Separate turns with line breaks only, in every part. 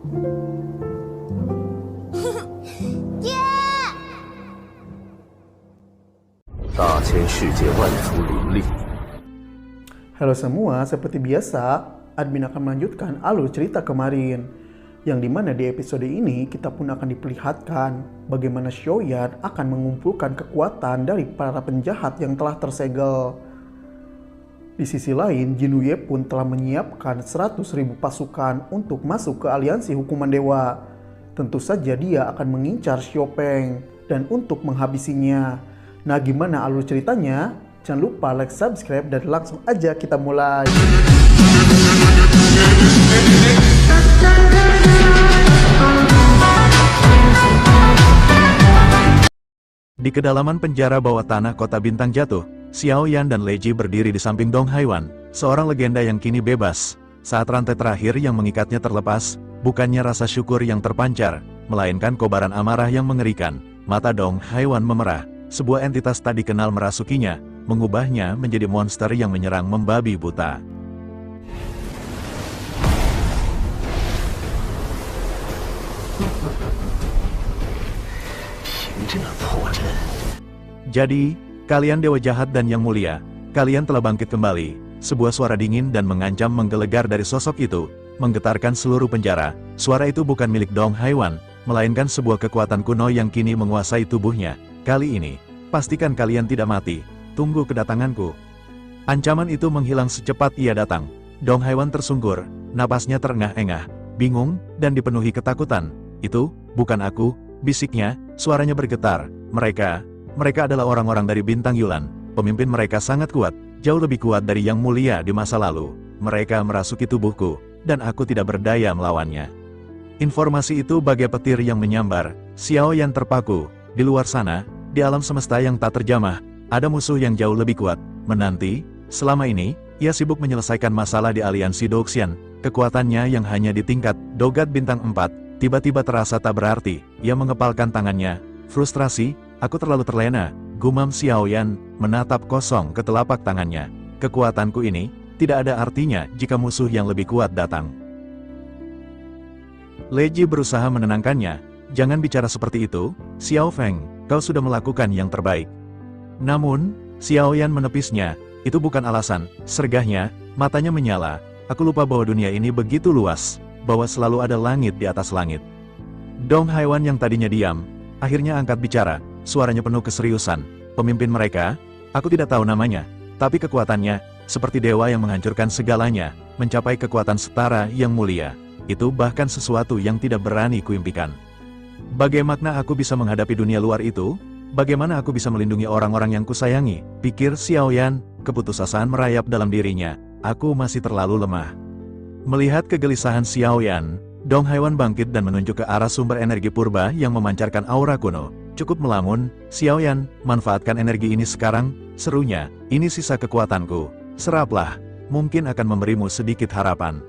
Halo semua, seperti biasa, admin akan melanjutkan alur cerita kemarin. Yang dimana di episode ini kita pun akan diperlihatkan bagaimana Xiaoyan akan mengumpulkan kekuatan dari para penjahat yang telah tersegel. Di sisi lain, Jinwoo pun telah menyiapkan 100.000 pasukan untuk masuk ke aliansi hukuman dewa. Tentu saja dia akan mengincar Xiaopeng dan untuk menghabisinya. Nah, gimana alur ceritanya? Jangan lupa like, subscribe, dan langsung aja kita mulai.
Di kedalaman penjara bawah tanah kota bintang jatuh, Xiaoyan dan Lei Ji berdiri di samping Dong Haiwan, seorang legenda yang kini bebas. Saat rantai terakhir yang mengikatnya terlepas, bukannya rasa syukur yang terpancar, melainkan kobaran amarah yang mengerikan. Mata Dong Haiwan memerah, sebuah entitas tak dikenal merasukinya, mengubahnya menjadi monster yang menyerang membabi buta. Jadi, kalian dewa jahat dan yang mulia, kalian telah bangkit kembali. Sebuah suara dingin dan mengancam menggelegar dari sosok itu, menggetarkan seluruh penjara. Suara itu bukan milik Dong Haiwan, melainkan sebuah kekuatan kuno yang kini menguasai tubuhnya. Kali ini, pastikan kalian tidak mati. Tunggu kedatanganku. Ancaman itu menghilang secepat ia datang. Dong Haiwan tersungkur, napasnya terengah-engah, bingung, dan dipenuhi ketakutan. Itu, bukan aku, bisiknya, suaranya bergetar. Mereka adalah orang-orang dari Bintang Yulan. Pemimpin mereka sangat kuat, jauh lebih kuat dari yang mulia di masa lalu. Mereka merasuki tubuhku, dan aku tidak berdaya melawannya. Informasi itu bagai petir yang menyambar. Xiaoyan terpaku. Di luar sana, di alam semesta yang tak terjamah, ada musuh yang jauh lebih kuat. Menanti, selama ini, ia sibuk menyelesaikan masalah di aliansi Doxian. Kekuatannya yang hanya di tingkat Dogat Bintang 4, tiba-tiba terasa tak berarti. Ia mengepalkan tangannya. Frustrasi, aku terlalu terlena, gumam Xiaoyan, menatap kosong ke telapak tangannya. Kekuatanku ini, tidak ada artinya jika musuh yang lebih kuat datang. Lei Ji berusaha menenangkannya. Jangan bicara seperti itu, Xiao Feng, kau sudah melakukan yang terbaik. Namun, Xiaoyan menepisnya. Itu bukan alasan, sergahnya, matanya menyala. Aku lupa bahwa dunia ini begitu luas, bahwa selalu ada langit di atas langit. Dong Haiwan yang tadinya diam, akhirnya angkat bicara, suaranya penuh keseriusan. Pemimpin mereka, aku tidak tahu namanya, tapi kekuatannya, seperti dewa yang menghancurkan segalanya, mencapai kekuatan setara yang mulia. Itu bahkan sesuatu yang tidak berani kuimpikan. Bagaimana aku bisa menghadapi dunia luar itu? Bagaimana aku bisa melindungi orang-orang yang kusayangi? Pikir Xiaoyan, keputusasaan merayap dalam dirinya. Aku masih terlalu lemah. Melihat kegelisahan Xiaoyan, Dong Haiwan bangkit dan menunjuk ke arah sumber energi purba yang memancarkan aura kuno. Cukup melamun, Xiaoyan, manfaatkan energi ini sekarang, serunya, ini sisa kekuatanku. Seraplah, mungkin akan memberimu sedikit harapan.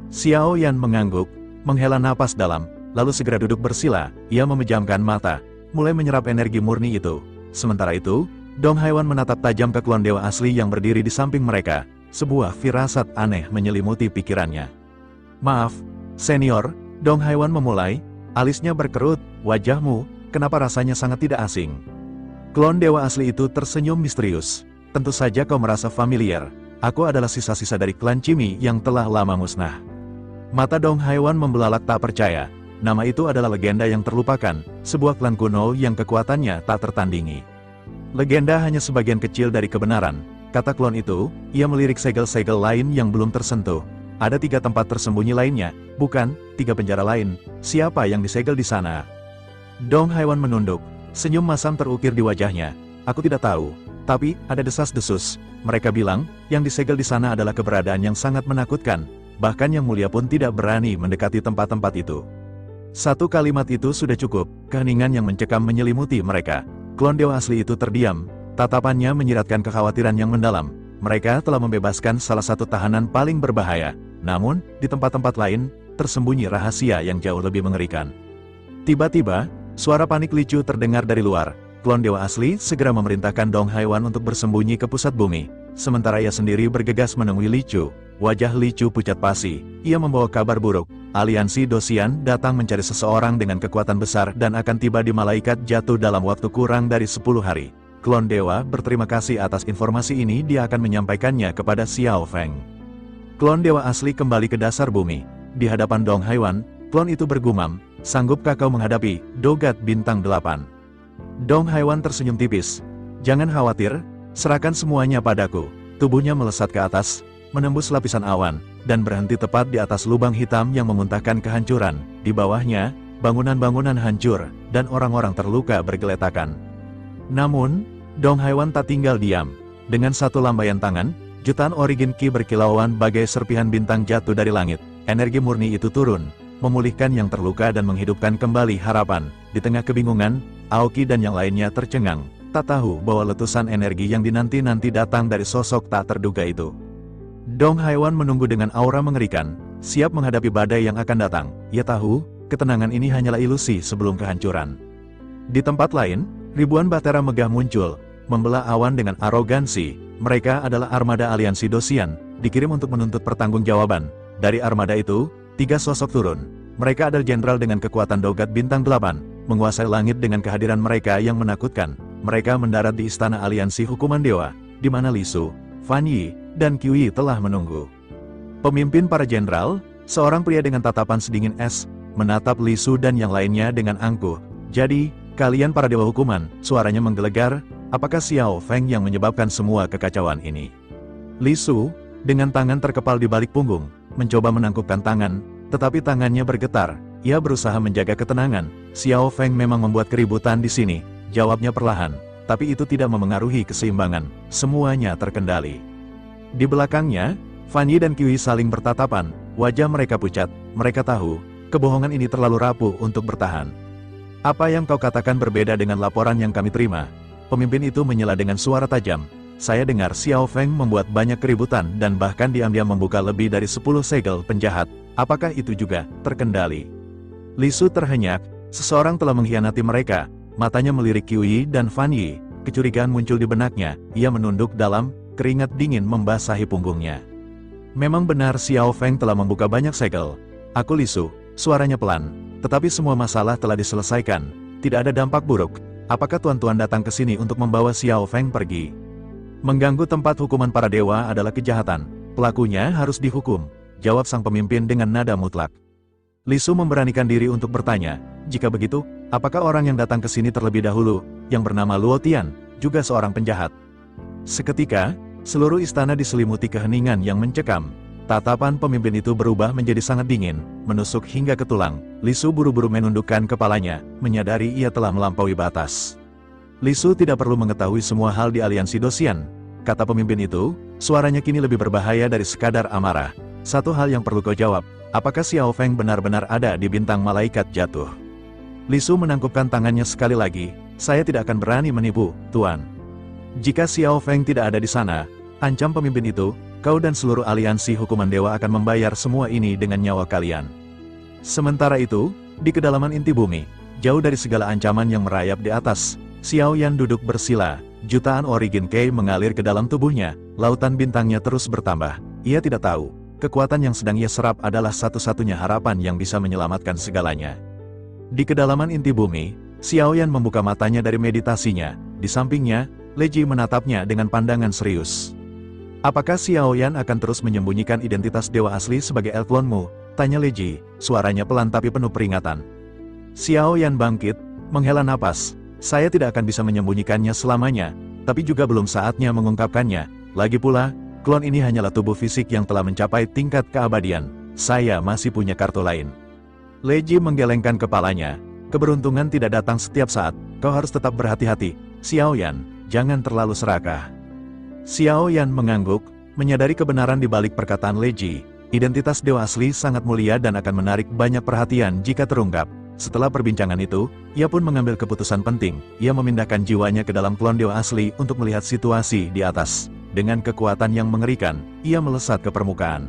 Xiaoyan mengangguk, menghela napas dalam, lalu segera duduk bersila. Ia memejamkan mata, mulai menyerap energi murni itu. Sementara itu, Dong Haiwan menatap tajam ke klon dewa asli yang berdiri di samping mereka. Sebuah firasat aneh menyelimuti pikirannya. Maaf, senior, Dong Haiwan memulai, alisnya berkerut, wajahmu, kenapa rasanya sangat tidak asing? Klon dewa asli itu tersenyum misterius. Tentu saja kau merasa familiar. Aku adalah sisa-sisa dari klan Cimi yang telah lama musnah. Mata Dong Haiwan membelalak tak percaya. Nama itu adalah legenda yang terlupakan, sebuah klan kuno yang kekuatannya tak tertandingi. Legenda hanya sebagian kecil dari kebenaran, kata klon itu. Ia melirik segel-segel lain yang belum tersentuh. Ada 3 tempat tersembunyi lainnya, bukan, 3 penjara lain. Siapa yang disegel di sana? Dong Haiwan menunduk, senyum masam terukir di wajahnya. Aku tidak tahu, tapi ada desas-desus. Mereka bilang, yang disegel di sana adalah keberadaan yang sangat menakutkan. Bahkan yang mulia pun tidak berani mendekati tempat-tempat itu. Satu kalimat itu sudah cukup, keheningan yang mencekam menyelimuti mereka. Klon dewa asli itu terdiam, tatapannya menyiratkan kekhawatiran yang mendalam. Mereka telah membebaskan salah satu tahanan paling berbahaya, namun, di tempat-tempat lain, tersembunyi rahasia yang jauh lebih mengerikan. Tiba-tiba, suara panik Li Chu terdengar dari luar. Klon dewa asli segera memerintahkan Dong Haiwan untuk bersembunyi ke pusat bumi. Sementara ia sendiri bergegas menemui Li Chu. Wajah Li Chu pucat pasi, ia membawa kabar buruk. aliansi Dosian datang mencari seseorang dengan kekuatan besar dan akan tiba di malaikat jatuh dalam waktu kurang dari 10 hari. Klon dewa berterima kasih atas informasi ini, dia akan menyampaikannya kepada Xiao Feng. Klon dewa asli kembali ke dasar bumi. Di hadapan Dong Haiwan, klon itu bergumam, sanggupkah kau menghadapi Dogat Bintang 8? Dong Haiwan tersenyum tipis. Jangan khawatir, serahkan semuanya padaku. Tubuhnya melesat ke atas, menembus lapisan awan, dan berhenti tepat di atas lubang hitam yang memuntahkan kehancuran. Di bawahnya, bangunan-bangunan hancur, dan orang-orang terluka bergeletakan. Namun, Dong Haiwan tak tinggal diam. Dengan satu lambaian tangan, jutaan origin Qi berkilauan bagai serpihan bintang jatuh dari langit. Energi murni itu turun, memulihkan yang terluka dan menghidupkan kembali harapan. Di tengah kebingungan, Aoki dan yang lainnya tercengang, tak tahu bahwa letusan energi yang dinanti-nanti datang dari sosok tak terduga itu. Dong Haiwan menunggu dengan aura mengerikan, siap menghadapi badai yang akan datang. Ia tahu, ketenangan ini hanyalah ilusi sebelum kehancuran. Di tempat lain, ribuan Batera megah muncul, membelah awan dengan arogansi. Mereka adalah armada aliansi Dosian, dikirim untuk menuntut pertanggungjawaban. Dari armada itu, 3 sosok turun. Mereka adalah jenderal dengan kekuatan Dogat Bintang 8, menguasai langit dengan kehadiran mereka yang menakutkan. Mereka mendarat di istana aliansi hukuman dewa, di mana Li Su, Fan Yi, dan Qiu telah menunggu. Pemimpin para jenderal, seorang pria dengan tatapan sedingin es, menatap Li Su dan yang lainnya dengan angkuh. Jadi, kalian para dewa hukuman, suaranya menggelegar, apakah Xiao Feng yang menyebabkan semua kekacauan ini? Li Su, dengan tangan terkepal di balik punggung, mencoba menangkupkan tangan, tetapi tangannya bergetar. Ia berusaha menjaga ketenangan. Xiao Feng memang membuat keributan di sini, jawabnya perlahan, tapi itu tidak memengaruhi keseimbangan. Semuanya terkendali. Di belakangnya, Fan Yi dan Qiu saling bertatapan, wajah mereka pucat. Mereka tahu, kebohongan ini terlalu rapuh untuk bertahan. Apa yang kau katakan berbeda dengan laporan yang kami terima. Pemimpin itu menyela dengan suara tajam. Saya dengar Xiao Feng membuat banyak keributan dan bahkan diam-diam membuka lebih dari 10 segel penjahat. Apakah itu juga terkendali? Li Su terhenyak, seseorang telah mengkhianati mereka. Matanya melirik Qiu dan Fan Yi. Kecurigaan muncul di benaknya. Ia menunduk dalam, keringat dingin membasahi punggungnya. Memang benar Xiao Feng telah membuka banyak segel. Aku Li Su, suaranya pelan. Tetapi semua masalah telah diselesaikan. Tidak ada dampak buruk. Apakah tuan-tuan datang ke sini untuk membawa Xiao Feng pergi? Mengganggu tempat hukuman para dewa adalah kejahatan. Pelakunya harus dihukum, jawab sang pemimpin dengan nada mutlak. Li Su memberanikan diri untuk bertanya, jika begitu, apakah orang yang datang ke sini terlebih dahulu, yang bernama Luo Tian, juga seorang penjahat? Seketika, seluruh istana diselimuti keheningan yang mencekam. Tatapan pemimpin itu berubah menjadi sangat dingin, menusuk hingga ke tulang. Li Su buru-buru menundukkan kepalanya, menyadari ia telah melampaui batas. Li Su tidak perlu mengetahui semua hal di aliansi Dosian, kata pemimpin itu, suaranya kini lebih berbahaya dari sekadar amarah. Satu hal yang perlu kau jawab, apakah Xiao Feng benar-benar ada di bintang malaikat jatuh? Li Su menangkupkan tangannya sekali lagi, saya tidak akan berani menipu, Tuan. Jika Xiao Feng tidak ada di sana, ancam pemimpin itu, kau dan seluruh aliansi hukuman dewa akan membayar semua ini dengan nyawa kalian. Sementara itu, di kedalaman inti bumi, jauh dari segala ancaman yang merayap di atas, Xiao Yan duduk bersila, jutaan origin Qi mengalir ke dalam tubuhnya, lautan bintangnya terus bertambah. Ia tidak tahu, kekuatan yang sedang ia serap adalah satu-satunya harapan yang bisa menyelamatkan segalanya. Di kedalaman inti bumi, Xiao Yan membuka matanya dari meditasinya, di sampingnya, Lei Ji menatapnya dengan pandangan serius. Apakah Xiao Yan akan terus menyembunyikan identitas dewa asli sebagai Elflonmu? Tanya Lei Ji, suaranya pelan tapi penuh peringatan. Xiao Yan bangkit, menghela napas. Saya tidak akan bisa menyembunyikannya selamanya, tapi juga belum saatnya mengungkapkannya. Lagi pula, klon ini hanyalah tubuh fisik yang telah mencapai tingkat keabadian. Saya masih punya kartu lain. Lei Ji menggelengkan kepalanya. Keberuntungan tidak datang setiap saat, kau harus tetap berhati-hati. Xiao Yan, jangan terlalu serakah. Xiao Yan mengangguk, menyadari kebenaran di balik perkataan Lei Ji. Identitas dewa asli sangat mulia dan akan menarik banyak perhatian jika terungkap. Setelah perbincangan itu, ia pun mengambil keputusan penting. Ia memindahkan jiwanya ke dalam klon dewa asli untuk melihat situasi di atas. Dengan kekuatan yang mengerikan, ia melesat ke permukaan.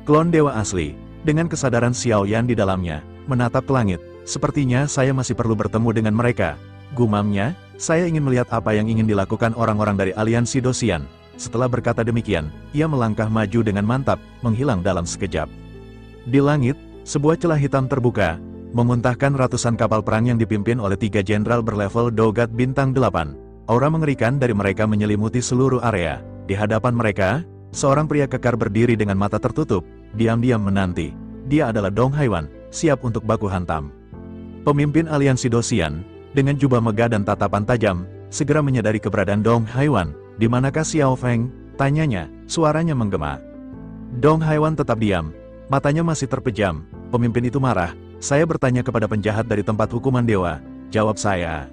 Klon dewa asli, dengan kesadaran Xiao Yan di dalamnya, menatap ke langit. Sepertinya saya masih perlu bertemu dengan mereka. Gumamnya, saya ingin melihat apa yang ingin dilakukan orang-orang dari aliansi Dosian. Setelah berkata demikian, ia melangkah maju dengan mantap, menghilang dalam sekejap. Di langit, Sebuah celah hitam terbuka, memuntahkan ratusan kapal perang yang dipimpin oleh 3 jenderal berlevel Dogat Bintang 8. Aura mengerikan dari mereka menyelimuti seluruh area. Di hadapan mereka, seorang pria kekar berdiri dengan mata tertutup, diam-diam menanti. Dia adalah Dong Haiwan, siap untuk baku hantam. Pemimpin aliansi Dosian, dengan jubah megah dan tatapan tajam, segera menyadari keberadaan Dong Haiwan. Di manakah Xiao Feng? Tanyanya, suaranya menggema. Dong Haiwan tetap diam, matanya masih terpejam. Pemimpin itu marah. Saya bertanya kepada penjahat dari tempat hukuman dewa, jawab saya.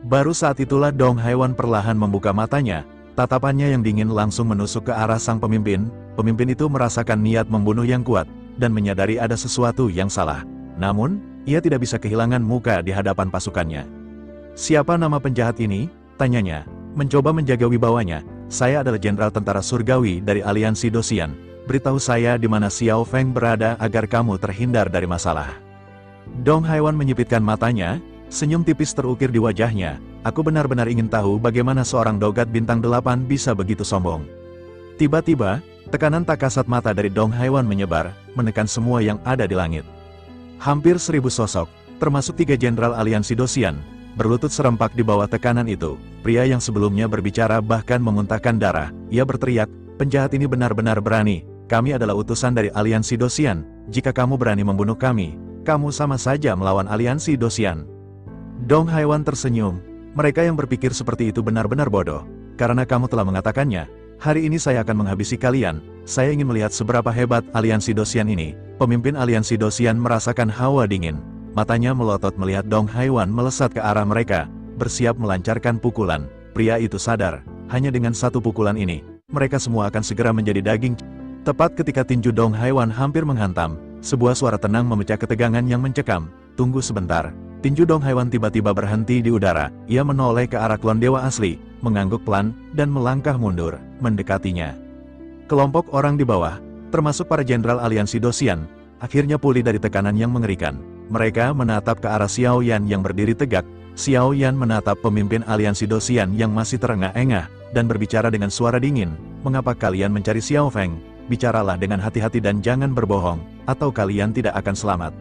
Baru saat itulah Dong Haiwan perlahan membuka matanya, tatapannya yang dingin langsung menusuk ke arah sang pemimpin. Pemimpin itu merasakan niat membunuh yang kuat, dan menyadari ada sesuatu yang salah. Namun, ia tidak bisa kehilangan muka di hadapan pasukannya. Siapa nama penjahat ini? Tanyanya, mencoba menjaga wibawanya. Saya adalah jenderal tentara surgawi dari aliansi Dosian. Beritahu saya di mana Xiao Feng berada agar kamu terhindar dari masalah. Dong Haiwan menyipitkan matanya, senyum tipis terukir di wajahnya. Aku benar-benar ingin tahu bagaimana seorang Dogat Bintang 8 bisa begitu sombong. Tiba-tiba, tekanan tak kasat mata dari Dong Haiwan menyebar, menekan semua yang ada di langit. Hampir 1000 sosok, termasuk 3 jenderal aliansi Dosian, berlutut serempak di bawah tekanan itu. Pria yang sebelumnya berbicara bahkan memuntahkan darah. Ia berteriak, penjahat ini benar-benar berani. Kami adalah utusan dari aliansi Dosian. Jika kamu berani membunuh kami, kamu sama saja melawan aliansi Dosian. Dong Haiwan tersenyum. Mereka yang berpikir seperti itu benar-benar bodoh. Karena kamu telah mengatakannya, hari ini saya akan menghabisi kalian. Saya ingin melihat seberapa hebat aliansi Dosian ini. Pemimpin aliansi Dosian merasakan hawa dingin. Matanya melotot melihat Dong Haiwan melesat ke arah mereka, bersiap melancarkan pukulan. Pria itu sadar, hanya dengan satu pukulan ini, mereka semua akan segera menjadi daging. Tepat ketika tinju Dong Haiwan hampir menghantam, sebuah suara tenang memecah ketegangan yang mencekam. Tunggu sebentar. Tinju Dong Haiwan tiba-tiba berhenti di udara. Ia menoleh ke arah klon dewa asli, mengangguk pelan, dan melangkah mundur, mendekatinya. Kelompok orang di bawah, termasuk para jenderal aliansi Dosian, akhirnya pulih dari tekanan yang mengerikan. Mereka menatap ke arah Xiao Yan yang berdiri tegak. Xiao Yan menatap pemimpin aliansi Dosian yang masih terengah-engah, dan berbicara dengan suara dingin. Mengapa kalian mencari Xiao Feng? Bicaralah dengan hati-hati dan jangan berbohong, atau kalian tidak akan selamat.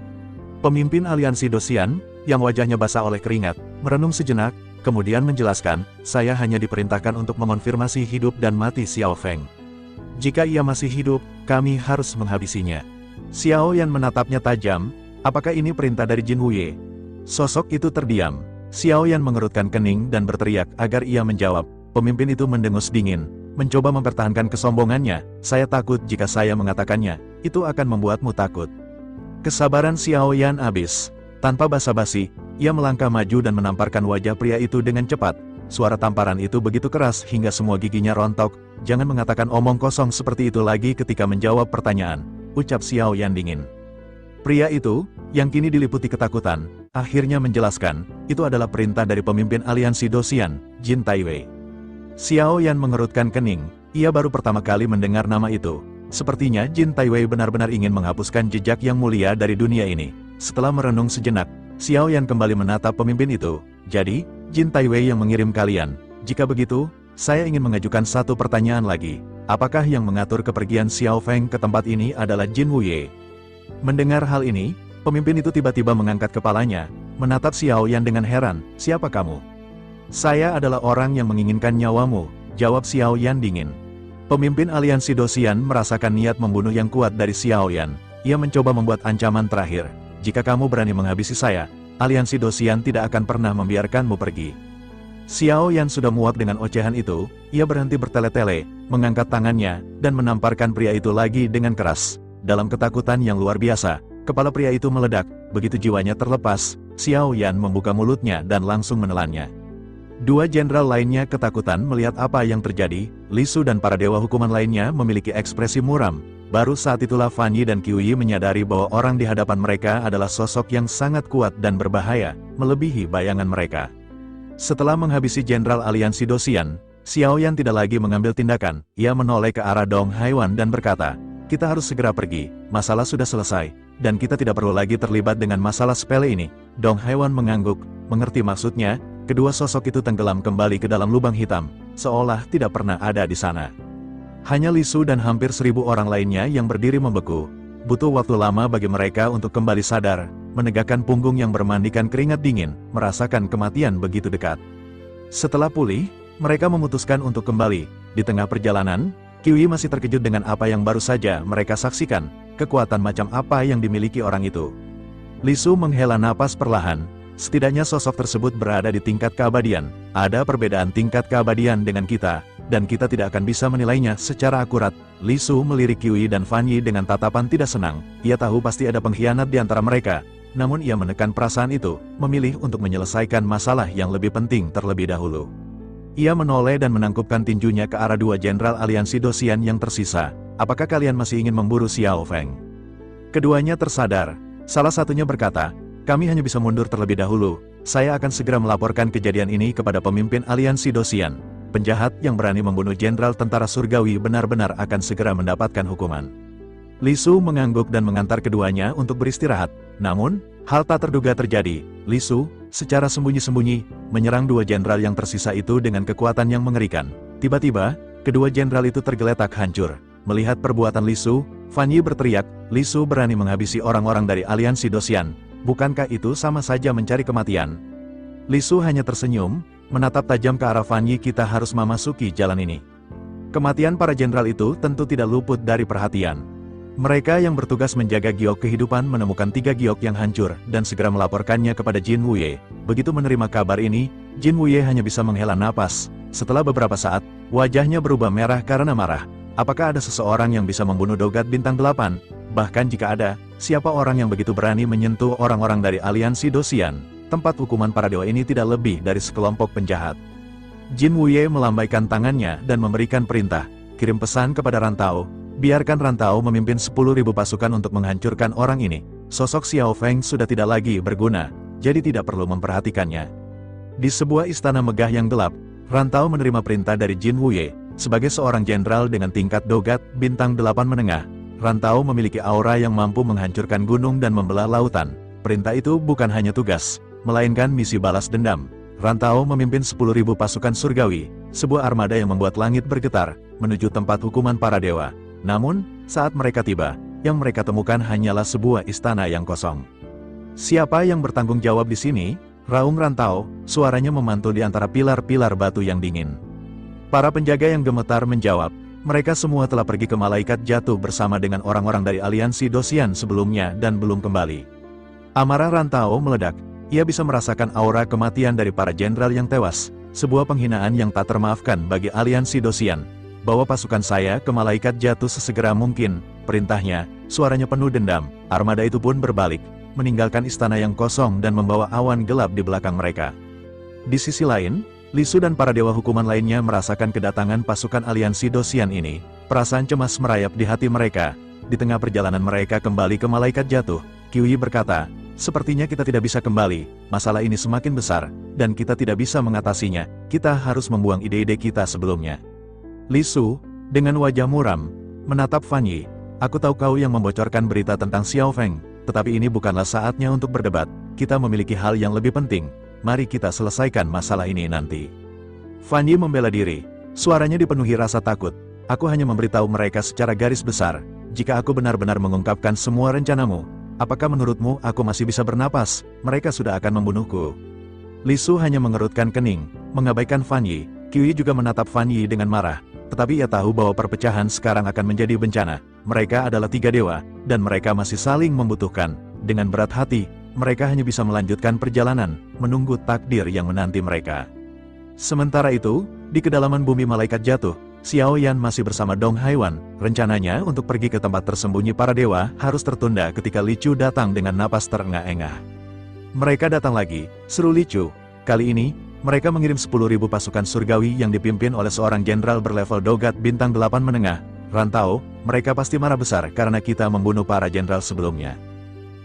Pemimpin aliansi Dosian, yang wajahnya basah oleh keringat, merenung sejenak, kemudian menjelaskan, saya hanya diperintahkan untuk mengonfirmasi hidup dan mati Xiao Feng. Jika ia masih hidup, kami harus menghabisinya. Xiao Yan menatapnya tajam. Apakah ini perintah dari Jin Huye? Sosok itu terdiam. Xiao Yan mengerutkan kening dan berteriak agar ia menjawab. Pemimpin itu mendengus dingin, mencoba mempertahankan kesombongannya. Saya takut jika saya mengatakannya, itu akan membuatmu takut. Kesabaran Xiao Yan habis. Tanpa basa-basi, ia melangkah maju dan menamparkan wajah pria itu dengan cepat. Suara tamparan itu begitu keras hingga semua giginya rontok. Jangan mengatakan omong kosong seperti itu lagi ketika menjawab pertanyaan, ucap Xiao Yan dingin. Pria itu, yang kini diliputi ketakutan, akhirnya menjelaskan, itu adalah perintah dari pemimpin aliansi Dosian, Jin Taiwei. Xiao Yan mengerutkan kening, ia baru pertama kali mendengar nama itu. Sepertinya Jin Taiwei benar-benar ingin menghapuskan jejak yang mulia dari dunia ini. Setelah merenung sejenak, Xiao Yan kembali menatap pemimpin itu. Jadi, Jin Taiwei yang mengirim kalian. Jika begitu, saya ingin mengajukan satu pertanyaan lagi. Apakah yang mengatur kepergian Xiao Feng ke tempat ini adalah Jin Huye? Mendengar hal ini, pemimpin itu tiba-tiba mengangkat kepalanya, menatap Xiao Yan dengan heran. Siapa kamu? Saya adalah orang yang menginginkan nyawamu, jawab Xiao Yan dingin. Pemimpin aliansi Dosian merasakan niat membunuh yang kuat dari Xiao Yan. Ia mencoba membuat ancaman terakhir. Jika kamu berani menghabisi saya, aliansi Dosian tidak akan pernah membiarkanmu pergi. Xiao Yan sudah muak dengan ocehan itu, ia berhenti bertele-tele, mengangkat tangannya, dan menamparkan pria itu lagi dengan keras. Dalam ketakutan yang luar biasa, kepala pria itu meledak. Begitu jiwanya terlepas, Xiao Yan membuka mulutnya dan langsung menelannya. Dua jenderal lainnya ketakutan melihat apa yang terjadi. Li Su dan para dewa hukuman lainnya memiliki ekspresi muram. Baru saat itulah Fan Yi dan Qiu Yi menyadari bahwa orang di hadapan mereka adalah sosok yang sangat kuat dan berbahaya, melebihi bayangan mereka. Setelah menghabisi jenderal aliansi Dosian, Xiao Yan tidak lagi mengambil tindakan. Ia menoleh ke arah Dong Haiwan dan berkata, kita harus segera pergi, masalah sudah selesai, dan kita tidak perlu lagi terlibat dengan masalah sepele ini. Dong Haiwan mengangguk, mengerti maksudnya. Kedua sosok itu tenggelam kembali ke dalam lubang hitam, seolah tidak pernah ada di sana. Hanya Li Su dan hampir 1000 orang lainnya yang berdiri membeku. butuh waktu lama bagi mereka untuk kembali sadar, menegakkan punggung yang bermandikan keringat dingin, merasakan kematian begitu dekat. Setelah pulih, mereka memutuskan untuk kembali. Di tengah perjalanan, Kiwi masih terkejut dengan apa yang baru saja mereka saksikan, kekuatan macam apa yang dimiliki orang itu. Li Su menghela napas perlahan, setidaknya sosok tersebut berada di tingkat keabadian. Ada perbedaan tingkat keabadian dengan kita, dan kita tidak akan bisa menilainya secara akurat. Li Su melirik Kiwi dan Fan Yi dengan tatapan tidak senang. Ia tahu pasti ada pengkhianat di antara mereka, namun ia menekan perasaan itu, memilih untuk menyelesaikan masalah yang lebih penting terlebih dahulu. Ia menoleh dan menangkupkan tinjunya ke arah dua jenderal aliansi Dosian yang tersisa. Apakah kalian masih ingin memburu Xiao Feng? Keduanya tersadar. Salah satunya berkata, kami hanya bisa mundur terlebih dahulu. Saya akan segera melaporkan kejadian ini kepada pemimpin aliansi Dosian. Penjahat yang berani membunuh jenderal tentara surgawi benar-benar akan segera mendapatkan hukuman. Li Su mengangguk dan mengantar keduanya untuk beristirahat. Namun, hal tak terduga terjadi. Li Su, secara sembunyi-sembunyi, menyerang dua jenderal yang tersisa itu dengan kekuatan yang mengerikan. Tiba-tiba, kedua jenderal itu tergeletak hancur. Melihat perbuatan Li Su, Fan Yi berteriak, Li Su berani menghabisi orang-orang dari aliansi Dosian. Bukankah itu sama saja mencari kematian? Li Su hanya tersenyum, menatap tajam ke arah Fan Yi. Kita harus memasuki jalan ini. Kematian para jenderal itu tentu tidak luput dari perhatian. Mereka yang bertugas menjaga giok kehidupan menemukan 3 giok yang hancur dan segera melaporkannya kepada Jin Wuye. Begitu menerima kabar ini, Jin Wuye hanya bisa menghela napas. Setelah beberapa saat, wajahnya berubah merah karena marah. Apakah ada seseorang yang bisa membunuh Dogat Bintang 8? Bahkan jika ada, siapa orang yang begitu berani menyentuh orang-orang dari aliansi Dosian? Tempat hukuman para dewa ini tidak lebih dari sekelompok penjahat. Jin Wuye melambaikan tangannya dan memberikan perintah, kirim pesan kepada Rantau. Biarkan Rantau memimpin 10.000 pasukan untuk menghancurkan orang ini. Sosok Xiao Feng sudah tidak lagi berguna, jadi tidak perlu memperhatikannya. Di sebuah istana megah yang gelap, Rantau menerima perintah dari Jin Wuye. Sebagai seorang jenderal dengan tingkat Dogat Bintang 8 menengah, Rantau memiliki aura yang mampu menghancurkan gunung dan membelah lautan. Perintah itu bukan hanya tugas, melainkan misi balas dendam. Rantau memimpin 10.000 pasukan surgawi, sebuah armada yang membuat langit bergetar, menuju tempat hukuman para dewa. Namun, saat mereka tiba, yang mereka temukan hanyalah sebuah istana yang kosong. Siapa yang bertanggung jawab di sini? Raung Rantau, suaranya memantul di antara pilar-pilar batu yang dingin. Para penjaga yang gemetar menjawab, mereka semua telah pergi ke Malaikat Jatuh bersama dengan orang-orang dari aliansi Dosian sebelumnya dan belum kembali. Amarah Rantau meledak, ia bisa merasakan aura kematian dari para jenderal yang tewas, sebuah penghinaan yang tak termaafkan bagi aliansi Dosian. Bawa pasukan saya ke Malaikat Jatuh sesegera mungkin, perintahnya, suaranya penuh dendam. Armada itu pun berbalik, meninggalkan istana yang kosong dan membawa awan gelap di belakang mereka. Di sisi lain, Li Su dan para dewa hukuman lainnya merasakan kedatangan pasukan aliansi Dosian ini. Perasaan cemas merayap di hati mereka. Di tengah perjalanan mereka kembali ke Malaikat Jatuh, Kiwi berkata, sepertinya kita tidak bisa kembali, masalah ini semakin besar, dan kita tidak bisa mengatasinya. Kita harus membuang ide-ide kita sebelumnya. Li Su, dengan wajah muram, menatap Fan Yi. Aku tahu kau yang membocorkan berita tentang Xiao Feng, tetapi ini bukanlah saatnya untuk berdebat. Kita memiliki hal yang lebih penting. Mari kita selesaikan masalah ini nanti. Fan Yi membela diri. Suaranya dipenuhi rasa takut. Aku hanya memberitahu mereka secara garis besar. Jika aku benar-benar mengungkapkan semua rencanamu, apakah menurutmu aku masih bisa bernapas? Mereka sudah akan membunuhku. Li Su hanya mengerutkan kening, mengabaikan Fan Yi. Kiwi juga menatap Fan Yi dengan marah. Tetapi ia tahu bahwa perpecahan sekarang akan menjadi bencana. Mereka adalah 3 dewa, dan mereka masih saling membutuhkan. Dengan berat hati, mereka hanya bisa melanjutkan perjalanan, menunggu takdir yang menanti mereka. Sementara itu, di kedalaman bumi Malaikat Jatuh, Xiao Yan masih bersama Dong Haiwan. Rencananya untuk pergi ke tempat tersembunyi para dewa harus tertunda ketika Li Chu datang dengan napas terengah-engah. Mereka datang lagi, seru Li Chu. Kali ini, mereka mengirim 10.000 pasukan surgawi yang dipimpin oleh seorang jenderal berlevel Dogat Bintang 8 menengah. Rantau, mereka pasti marah besar karena kita membunuh para jenderal sebelumnya.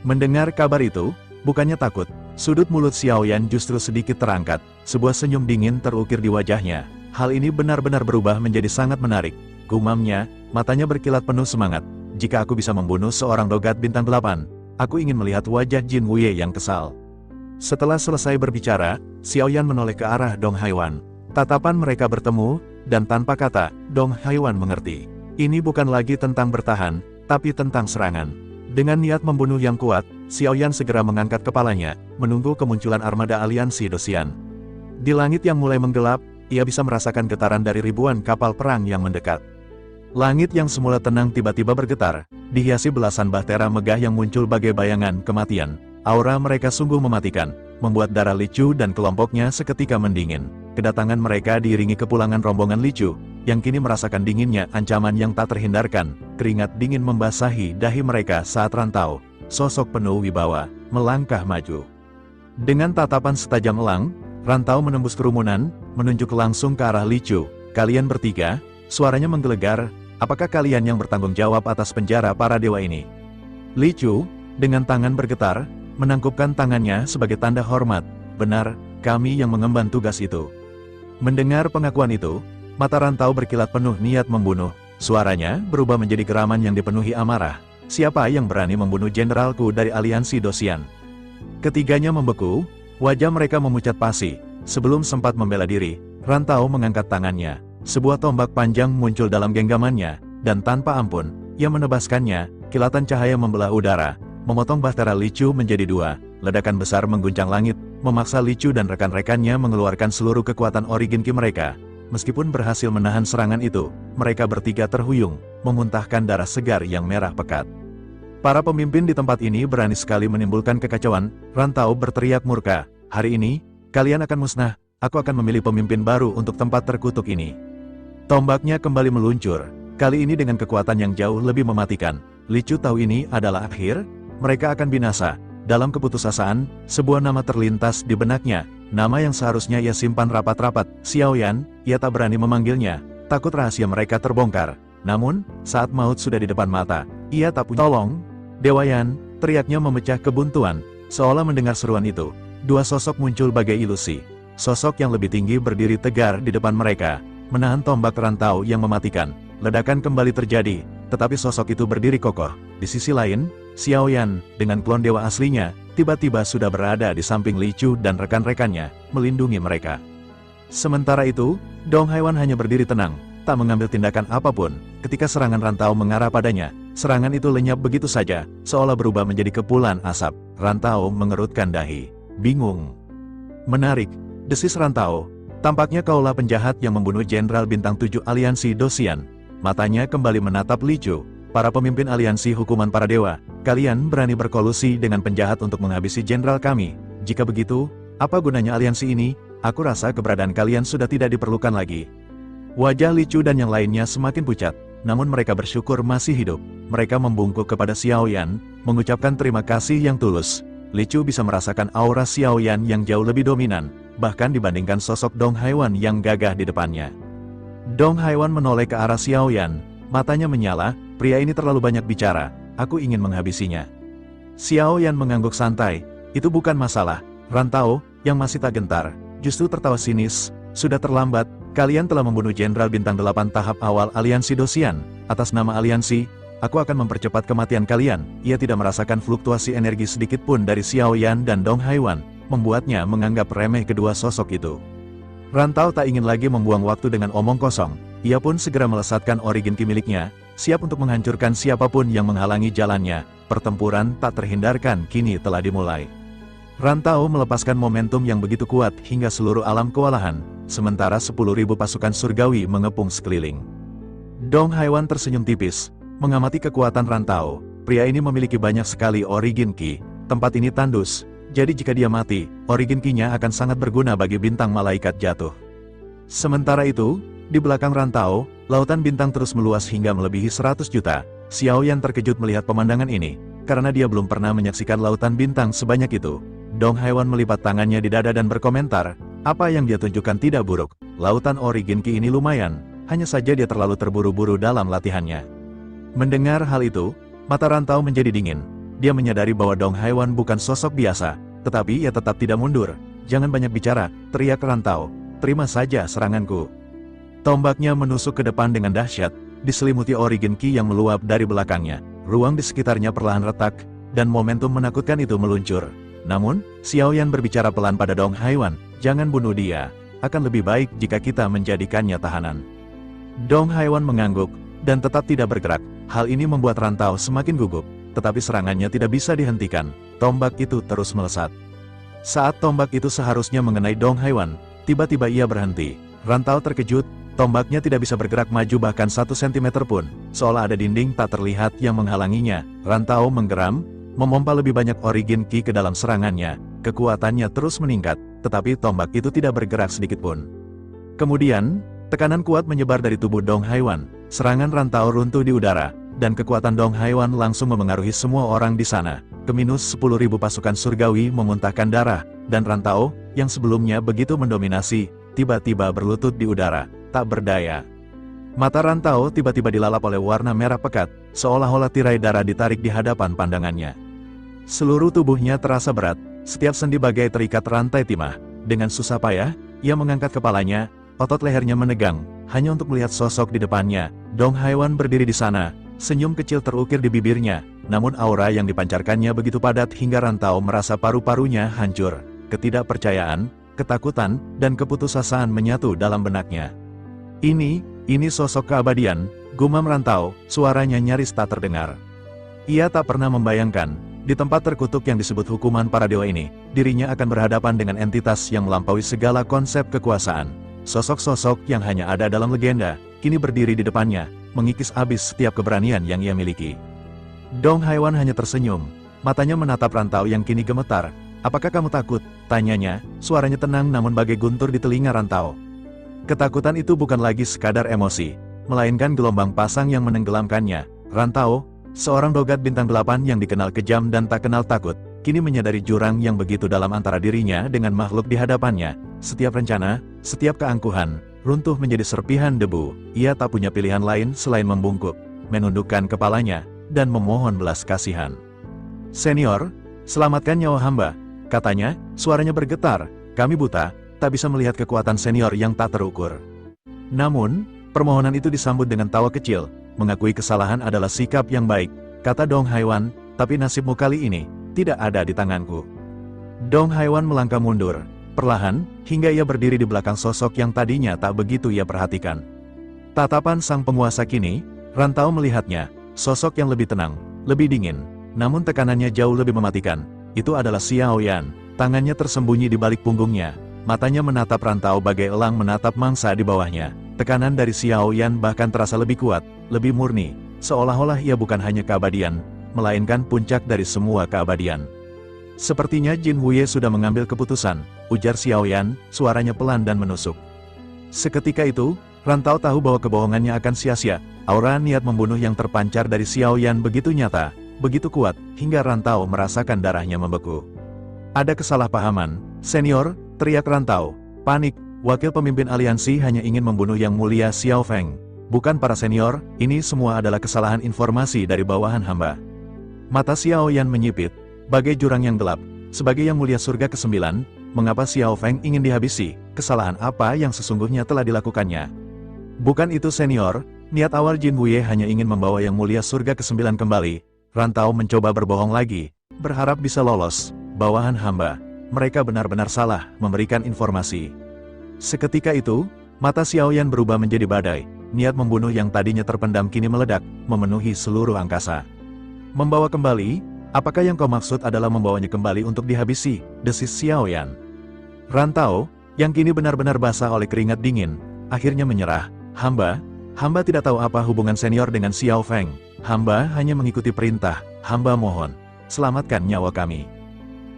Mendengar kabar itu, bukannya takut, sudut mulut Xiao Yan justru sedikit terangkat, sebuah senyum dingin terukir di wajahnya. Hal ini benar-benar berubah menjadi sangat menarik. Gumamnya, matanya berkilat penuh semangat. Jika aku bisa membunuh seorang Dogat Bintang 8, aku ingin melihat wajah Jin Wuye yang kesal. Setelah selesai berbicara, Xiao Yan menoleh ke arah Dong Haiwan. Tatapan mereka bertemu, dan tanpa kata, Dong Haiwan mengerti. Ini bukan lagi tentang bertahan, tapi tentang serangan. Dengan niat membunuh yang kuat, Xiaoyan segera mengangkat kepalanya, menunggu kemunculan armada aliansi Dosian. Di langit yang mulai menggelap, ia bisa merasakan getaran dari ribuan kapal perang yang mendekat. Langit yang semula tenang tiba-tiba bergetar, dihiasi belasan bahtera megah yang muncul bagai bayangan kematian. Aura mereka sungguh mematikan, membuat darah Li Chu dan kelompoknya seketika mendingin. Kedatangan mereka diiringi kepulangan rombongan Li Chu, yang kini merasakan dinginnya ancaman yang tak terhindarkan. Keringat dingin membasahi dahi mereka saat Rantau, sosok penuh wibawa, melangkah maju. Dengan tatapan setajam elang, Rantau menembus kerumunan, menunjuk langsung ke arah Li Chu. "Kalian bertiga," suaranya menggelegar, "apakah kalian yang bertanggung jawab atas penjara para dewa ini?" Li Chu, dengan tangan bergetar, menangkupkan tangannya sebagai tanda hormat. "Benar, kami yang mengemban tugas itu." Mendengar pengakuan itu, mata Rantau berkilat penuh niat membunuh. Suaranya berubah menjadi geraman yang dipenuhi amarah. "Siapa yang berani membunuh jenderalku dari aliansi Dosian?" Ketiganya membeku, wajah mereka memucat pasi. Sebelum sempat membela diri, Rantau mengangkat tangannya. Sebuah tombak panjang muncul dalam genggamannya, dan tanpa ampun, ia menebaskannya. Kilatan cahaya membelah udara, memotong bahtera Li Chu menjadi dua. Ledakan besar mengguncang langit, memaksa Li Chu dan rekan-rekannya mengeluarkan seluruh kekuatan origin ki mereka. Meskipun berhasil menahan serangan itu, mereka bertiga terhuyung, memuntahkan darah segar yang merah pekat. Para pemimpin di tempat ini berani sekali menimbulkan kekacauan. Rantau berteriak murka, "Hari ini, kalian akan musnah. Aku akan memilih pemimpin baru untuk tempat terkutuk ini." Tombaknya kembali meluncur, kali ini dengan kekuatan yang jauh lebih mematikan. Li Chu tahu ini adalah akhir, mereka akan binasa. Dalam keputusasaan, sebuah nama terlintas di benaknya, nama yang seharusnya ia simpan rapat-rapat. Xiaoyan, ia tak berani memanggilnya, takut rahasia mereka terbongkar. Namun, saat maut sudah di depan mata, ia tak punya tolong. "Dewa Yan!" teriaknya memecah kebuntuan. Seolah mendengar seruan itu, dua sosok muncul bagai ilusi. Sosok yang lebih tinggi berdiri tegar di depan mereka, menahan tombak Rantau yang mematikan. Ledakan kembali terjadi, tetapi sosok itu berdiri kokoh. Di sisi lain, Xiaoyan, dengan klon dewa aslinya, tiba-tiba sudah berada di samping Li Chu dan rekan-rekannya, melindungi mereka. Sementara itu, Dong Haiwan hanya berdiri tenang, tak mengambil tindakan apapun. Ketika serangan Rantau mengarah padanya, serangan itu lenyap begitu saja, seolah berubah menjadi kepulan asap. Rantau mengerutkan dahi. "Bingung." "Menarik," desis Rantau. "Tampaknya kaulah penjahat yang membunuh Jenderal Bintang 7 Aliansi Dosian." Matanya kembali menatap Li Chu. "Para pemimpin aliansi hukuman para dewa, kalian berani berkolusi dengan penjahat untuk menghabisi jenderal kami. Jika begitu, apa gunanya aliansi ini? Aku rasa keberadaan kalian sudah tidak diperlukan lagi." Wajah Li Chu dan yang lainnya semakin pucat, namun mereka bersyukur masih hidup. Mereka membungkuk kepada Xiaoyan, mengucapkan terima kasih yang tulus. Li Chu bisa merasakan aura Xiaoyan yang jauh lebih dominan, bahkan dibandingkan sosok Dong Haiwan yang gagah di depannya. Dong Haiwan menoleh ke arah Xiaoyan, matanya menyala. "Pria ini terlalu banyak bicara, aku ingin menghabisinya." Xiaoyan mengangguk santai, "Itu bukan masalah." Rantau, yang masih tak gentar, justru tertawa sinis. "Sudah terlambat, kalian telah membunuh Jenderal Bintang 8 tahap awal Aliansi Dosian. Atas nama Aliansi, aku akan mempercepat kematian kalian." Ia tidak merasakan fluktuasi energi sedikit pun dari Xiaoyan dan Dong Haiwan, membuatnya menganggap remeh kedua sosok itu. Rantau tak ingin lagi membuang waktu dengan omong kosong. Ia pun segera melesatkan origin ki miliknya, siap untuk menghancurkan siapapun yang menghalangi jalannya. Pertempuran tak terhindarkan kini telah dimulai. Rantau melepaskan momentum yang begitu kuat hingga seluruh alam kewalahan, sementara 10.000 pasukan surgawi mengepung sekeliling. Dong Haiwan tersenyum tipis, mengamati kekuatan Rantau. Pria ini memiliki banyak sekali origin ki. Tempat ini tandus, jadi jika dia mati, origin ki-nya akan sangat berguna bagi bintang malaikat jatuh. Sementara itu, di belakang Rantau, lautan bintang terus meluas hingga melebihi 100 juta. Xiaoyan terkejut melihat pemandangan ini, karena dia belum pernah menyaksikan lautan bintang sebanyak itu. Dong Haiwan melipat tangannya di dada dan berkomentar, "Apa yang dia tunjukkan tidak buruk. Lautan origin ki ini lumayan, hanya saja dia terlalu terburu-buru dalam latihannya." Mendengar hal itu, mata Rantau menjadi dingin. Dia menyadari bahwa Dong Haiwan bukan sosok biasa, tetapi ia tetap tidak mundur. "Jangan banyak bicara," teriak Rantau. "Terima saja seranganku." Tombaknya menusuk ke depan dengan dahsyat, diselimuti origin ki yang meluap dari belakangnya. Ruang di sekitarnya perlahan retak, dan momentum menakutkan itu meluncur. Namun, Xiaoyan berbicara pelan pada Dong Haiwan, "Jangan bunuh dia. Akan lebih baik jika kita menjadikannya tahanan." Dong Haiwan mengangguk, dan tetap tidak bergerak. Hal ini membuat Rantau semakin gugup. tetapi serangannya tidak bisa dihentikan. Tombak itu terus melesat. Saat tombak itu seharusnya mengenai Dong Haiwan, tiba-tiba ia berhenti. Rantau terkejut, tombaknya tidak bisa bergerak maju bahkan 1 cm pun, seolah ada dinding tak terlihat yang menghalanginya. Rantau menggeram, memompa lebih banyak origin ki ke dalam serangannya. Kekuatannya terus meningkat, tetapi tombak itu tidak bergerak sedikit pun. Kemudian, tekanan kuat menyebar dari tubuh Dong Haiwan. Serangan rantau runtuh di udara, dan kekuatan Dong Haiwan langsung memengaruhi semua orang di sana. Keminus 10.000 pasukan surgawi memuntahkan darah, dan rantau, yang sebelumnya begitu mendominasi, tiba-tiba berlutut di udara, tak berdaya. Mata rantau tiba-tiba dilalap oleh warna merah pekat, seolah-olah tirai darah ditarik di hadapan pandangannya. Seluruh tubuhnya terasa berat, setiap sendi bagai terikat rantai timah. Dengan susah payah, ia mengangkat kepalanya, otot lehernya menegang, hanya untuk melihat sosok di depannya. Dong Haiwan berdiri di sana, senyum kecil terukir di bibirnya, namun aura yang dipancarkannya begitu padat hingga rantau merasa paru-parunya hancur. Ketidakpercayaan, ketakutan, dan keputusasaan menyatu dalam benaknya. Ini sosok keabadian, gumam rantau, suaranya nyaris tak terdengar. Ia tak pernah membayangkan, di tempat terkutuk yang disebut hukuman para dewa ini, dirinya akan berhadapan dengan entitas yang melampaui segala konsep kekuasaan. Sosok-sosok yang hanya ada dalam legenda, kini berdiri di depannya, mengikis habis setiap keberanian yang ia miliki. Dong Haiwan hanya tersenyum, matanya menatap rantau yang kini gemetar. "Apakah kamu takut?" tanyanya, suaranya tenang namun bagai guntur di telinga rantau. Ketakutan itu bukan lagi sekadar emosi, melainkan gelombang pasang yang menenggelamkannya. Rantau, seorang dogat bintang 8 yang dikenal kejam dan tak kenal takut, kini menyadari jurang yang begitu dalam antara dirinya dengan makhluk di hadapannya. Setiap rencana, setiap keangkuhan, runtuh menjadi serpihan debu. Ia tak punya pilihan lain selain membungkuk, menundukkan kepalanya, dan memohon belas kasihan. "Senior, selamatkan nyawa hamba," katanya, suaranya bergetar. "Kami buta, tak bisa melihat kekuatan senior yang tak terukur." Namun, permohonan itu disambut dengan tawa kecil. "Mengakui kesalahan adalah sikap yang baik," kata Dong Haiwan, "tapi nasibmu kali ini tidak ada di tanganku." Dong Haiwan melangkah mundur, perlahan, hingga ia berdiri di belakang sosok yang tadinya tak begitu ia perhatikan. Tatapan sang penguasa kini, rantau melihatnya, sosok yang lebih tenang, lebih dingin, namun tekanannya jauh lebih mematikan. Itu adalah Xiao Yan, tangannya tersembunyi di balik punggungnya. Matanya menatap rantau bagai elang menatap mangsa di bawahnya. Tekanan dari Xiao Yan bahkan terasa lebih kuat, lebih murni, seolah-olah ia bukan hanya keabadian, melainkan puncak dari semua keabadian. "Sepertinya Jin Huye sudah mengambil keputusan," ujar Xiao Yan, suaranya pelan dan menusuk. Seketika itu, rantau tahu bahwa kebohongannya akan sia-sia. Aura niat membunuh yang terpancar dari Xiao Yan begitu nyata, begitu kuat, hingga rantau merasakan darahnya membeku. "Ada kesalahpahaman, senior," teriak rantau. "Panik, wakil pemimpin aliansi hanya ingin membunuh yang mulia Xiao Feng. Bukan para senior, ini semua adalah kesalahan informasi dari bawahan hamba." Mata Xiao Yan menyipit, bagai jurang yang gelap. Sebagai yang mulia surga ke-9, mengapa Xiao Feng ingin dihabisi? Kesalahan apa yang sesungguhnya telah dilakukannya? "Bukan itu senior, niat awal Jin Huye hanya ingin membawa yang mulia surga ke-9 kembali." Rantau mencoba berbohong lagi, berharap bisa lolos. "Bawahan hamba, mereka benar-benar salah memberikan informasi." Seketika itu, mata Xiao Yan berubah menjadi badai. Niat membunuh yang tadinya terpendam kini meledak, memenuhi seluruh angkasa. "Membawa kembali? Apakah yang kau maksud adalah membawanya kembali untuk dihabisi?" desis Xiao Yan. Rantau, yang kini benar-benar basah oleh keringat dingin, akhirnya menyerah. Hamba tidak tahu apa hubungan senior dengan Xiao Feng. Hamba hanya mengikuti perintah. Hamba mohon, selamatkan nyawa kami."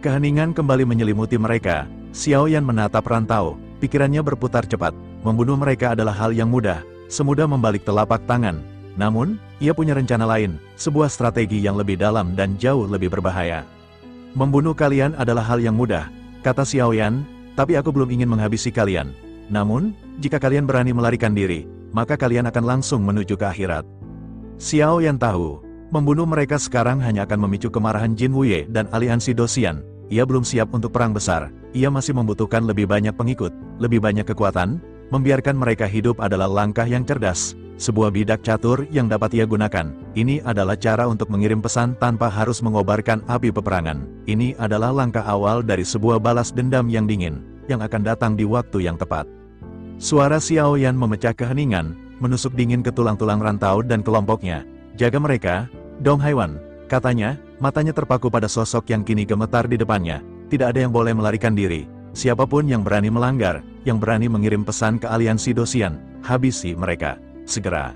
Keheningan kembali menyelimuti mereka. Xiao Yan menatap rantau, pikirannya berputar cepat. Membunuh mereka adalah hal yang mudah, semudah membalik telapak tangan. Namun, ia punya rencana lain, sebuah strategi yang lebih dalam dan jauh lebih berbahaya. "Membunuh kalian adalah hal yang mudah," kata Xiao Yan, "tapi aku belum ingin menghabisi kalian. Namun, jika kalian berani melarikan diri, maka kalian akan langsung menuju ke akhirat." Xiao Yan tahu, membunuh mereka sekarang hanya akan memicu kemarahan Jin Huye dan aliansi Dosian. Ia belum siap untuk perang besar, ia masih membutuhkan lebih banyak pengikut, lebih banyak kekuatan. Membiarkan mereka hidup adalah langkah yang cerdas, sebuah bidak catur yang dapat ia gunakan. Ini adalah cara untuk mengirim pesan tanpa harus mengobarkan api peperangan. Ini adalah langkah awal dari sebuah balas dendam yang dingin, yang akan datang di waktu yang tepat. Suara Xiao Yan memecah keheningan, menusuk dingin ke tulang-tulang rantau dan kelompoknya. "Jaga mereka, Dong Haiwan," Katanya, matanya terpaku pada sosok yang kini gemetar di depannya. Tidak ada yang boleh melarikan diri. Siapapun yang berani melanggar, yang berani mengirim pesan ke aliansi Dosian, habisi mereka. Segera.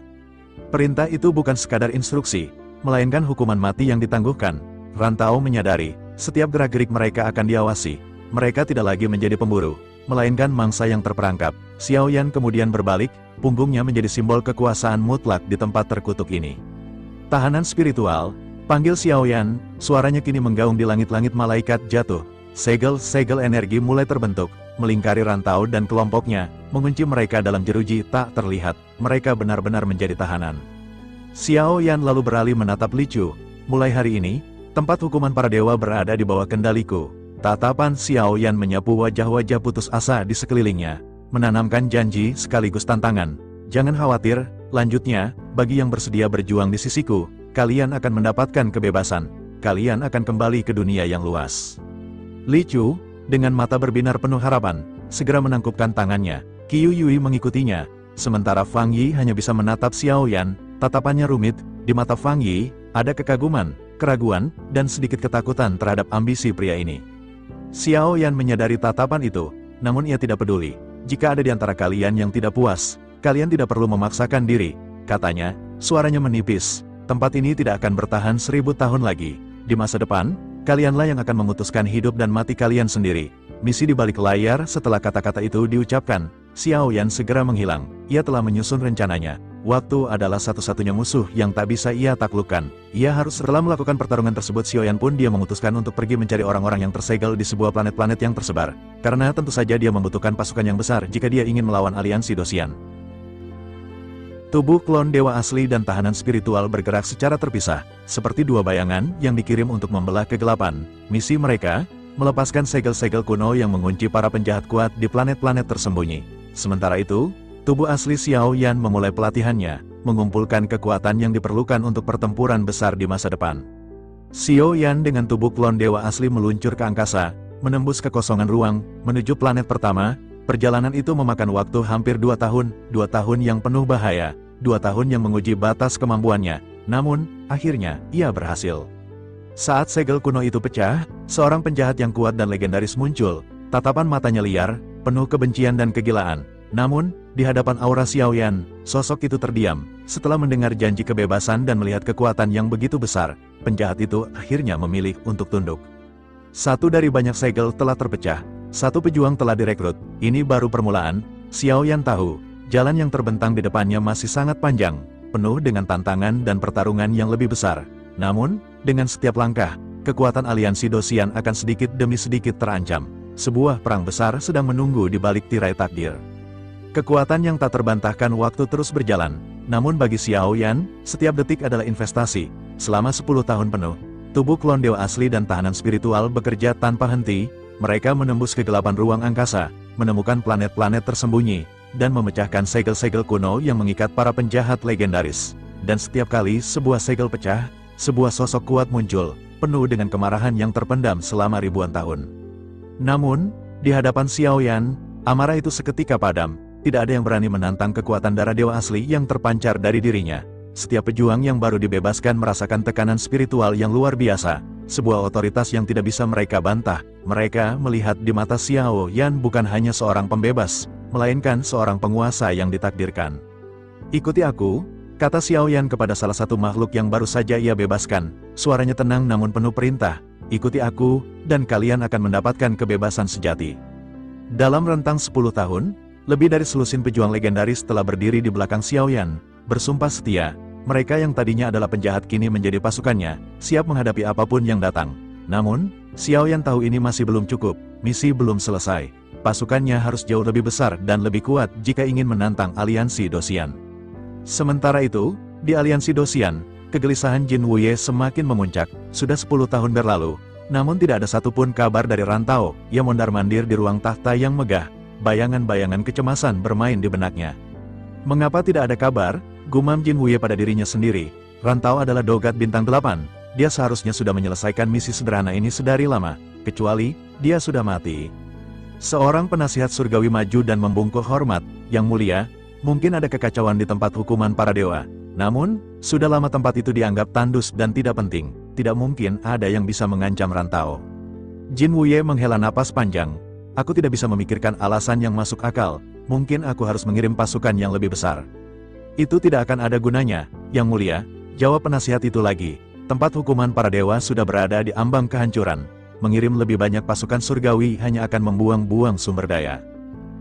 Perintah itu bukan sekadar instruksi, melainkan hukuman mati yang ditangguhkan. Rantau menyadari, setiap gerak-gerik mereka akan diawasi. Mereka tidak lagi menjadi pemburu, melainkan mangsa yang terperangkap. Xiaoyan kemudian berbalik, punggungnya menjadi simbol kekuasaan mutlak di tempat terkutuk ini. Tahanan spiritual, panggil Xiaoyan, suaranya kini menggaung di langit-langit. Malaikat jatuh. Segel-segel energi mulai terbentuk, melingkari Rantau dan kelompoknya, mengunci mereka dalam jeruji tak terlihat. Mereka benar-benar menjadi tahanan. Xiaoyan lalu beralih menatap Li Chu. Mulai hari ini, tempat hukuman para dewa berada di bawah kendaliku. Tatapan Xiaoyan menyapu wajah-wajah putus asa di sekelilingnya, menanamkan janji sekaligus tantangan. Jangan khawatir, lanjutnya, bagi yang bersedia berjuang di sisiku, kalian akan mendapatkan kebebasan. Kalian akan kembali ke dunia yang luas. Li Chu, dengan mata berbinar penuh harapan, segera menangkupkan tangannya. Qiu Yui mengikutinya, sementara Fang Yi hanya bisa menatap Xiaoyan. Tatapannya rumit. Di mata Fang Yi, ada kekaguman, keraguan, dan sedikit ketakutan terhadap ambisi pria ini. Xiaoyan menyadari tatapan itu, namun ia tidak peduli. Jika ada di antara kalian yang tidak puas, kalian tidak perlu memaksakan diri, katanya, suaranya menipis. Tempat ini tidak akan bertahan 1000 tahun lagi. Di masa depan, kalianlah yang akan memutuskan hidup dan mati kalian sendiri. Misi di balik layar. Setelah kata-kata itu diucapkan, Xiaoyan segera menghilang. Ia telah menyusun rencananya. Waktu adalah satu-satunya musuh yang tak bisa ia taklukkan. Ia harus. Setelah melakukan pertarungan tersebut, Xiaoyan pun dia memutuskan untuk pergi mencari orang-orang yang tersegel di sebuah planet-planet yang tersebar. Karena tentu saja dia membutuhkan pasukan yang besar jika dia ingin melawan aliansi Dosian. Tubuh klon dewa asli dan tahanan spiritual bergerak secara terpisah, seperti dua bayangan yang dikirim untuk membelah kegelapan. Misi mereka, melepaskan segel-segel kuno yang mengunci para penjahat kuat di planet-planet tersembunyi. Sementara itu, tubuh asli Xiaoyan memulai pelatihannya, mengumpulkan kekuatan yang diperlukan untuk pertempuran besar di masa depan. Xiaoyan dengan tubuh klon dewa asli meluncur ke angkasa, menembus kekosongan ruang, menuju planet pertama. Perjalanan itu memakan waktu hampir 2 tahun, 2 tahun yang penuh bahaya. 2 tahun yang menguji batas kemampuannya, namun, akhirnya, ia berhasil. Saat segel kuno itu pecah, seorang penjahat yang kuat dan legendaris muncul. Tatapan matanya liar, penuh kebencian dan kegilaan. Namun, di hadapan aura Xiaoyan, sosok itu terdiam. Setelah mendengar janji kebebasan dan melihat kekuatan yang begitu besar, penjahat itu akhirnya memilih untuk tunduk. Satu dari banyak segel telah terpecah. Satu pejuang telah direkrut. Ini baru permulaan. Xiaoyan tahu, jalan yang terbentang di depannya masih sangat panjang, penuh dengan tantangan dan pertarungan yang lebih besar. Namun, dengan setiap langkah, kekuatan aliansi Dosian akan sedikit demi sedikit terancam. Sebuah perang besar sedang menunggu di balik tirai takdir. Kekuatan yang tak terbantahkan. Waktu terus berjalan. Namun bagi Xiaoyan, setiap detik adalah investasi. Selama 10 tahun penuh, tubuh klon dewa asli dan tahanan spiritual bekerja tanpa henti. Mereka menembus kegelapan ruang angkasa, menemukan planet-planet tersembunyi, dan memecahkan segel-segel kuno yang mengikat para penjahat legendaris. Dan setiap kali sebuah segel pecah, sebuah sosok kuat muncul, penuh dengan kemarahan yang terpendam selama ribuan tahun. Namun, di hadapan Xiaoyan, amarah itu seketika padam. Tidak ada yang berani menantang kekuatan darah dewa asli yang terpancar dari dirinya. Setiap pejuang yang baru dibebaskan merasakan tekanan spiritual yang luar biasa. Sebuah otoritas yang tidak bisa mereka bantah. Mereka melihat di mata Xiaoyan bukan hanya seorang pembebas, melainkan seorang penguasa yang ditakdirkan. Ikuti aku, kata Xiaoyan kepada salah satu makhluk yang baru saja ia bebaskan. Suaranya tenang namun penuh perintah. Ikuti aku, dan kalian akan mendapatkan kebebasan sejati. Dalam rentang 10 tahun, lebih dari selusin pejuang legendaris telah berdiri di belakang Xiaoyan, bersumpah setia. Mereka yang tadinya adalah penjahat kini menjadi pasukannya, siap menghadapi apapun yang datang. Namun, Xiaoyan tahu ini masih belum cukup, misi belum selesai. Pasukannya harus jauh lebih besar dan lebih kuat jika ingin menantang aliansi Dosian. Sementara itu, di aliansi Dosian, kegelisahan Jin Wuye semakin memuncak. Sudah 10 tahun berlalu, namun tidak ada satupun kabar dari Rantau. Ia mondar-mandir di ruang tahta yang megah. Bayangan-bayangan kecemasan bermain di benaknya. Mengapa tidak ada kabar? Gumam Jin Wuye pada dirinya sendiri. Rantau adalah dogat bintang 8. Dia seharusnya sudah menyelesaikan misi sederhana ini sedari lama. Kecuali, dia sudah mati. Seorang penasihat surgawi maju dan membungkuk hormat. Yang mulia, mungkin ada kekacauan di tempat hukuman para dewa. Namun, sudah lama tempat itu dianggap tandus dan tidak penting. tidak mungkin ada yang bisa mengancam Rantau. Jin Wuye menghela napas panjang. Aku tidak bisa memikirkan alasan yang masuk akal, mungkin aku harus mengirim pasukan yang lebih besar. Itu tidak akan ada gunanya, Yang Mulia, jawab penasihat itu lagi. Tempat hukuman para dewa sudah berada di ambang kehancuran. Mengirim lebih banyak pasukan surgawi hanya akan membuang-buang sumber daya.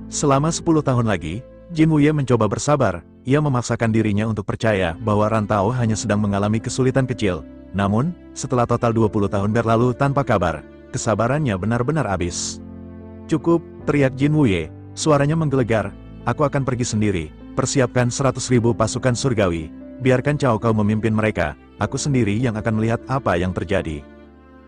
Selama 10 tahun lagi, Jin Wuye mencoba bersabar. Ia memaksakan dirinya untuk percaya bahwa Rantau hanya sedang mengalami kesulitan kecil. Namun, setelah total 20 tahun berlalu tanpa kabar, kesabarannya benar-benar habis. Cukup, teriak Jin Wuye. Suaranya menggelegar. Aku akan pergi sendiri. Persiapkan 100.000 pasukan surgawi. Biarkan Cao Cao memimpin mereka. Aku sendiri yang akan melihat apa yang terjadi.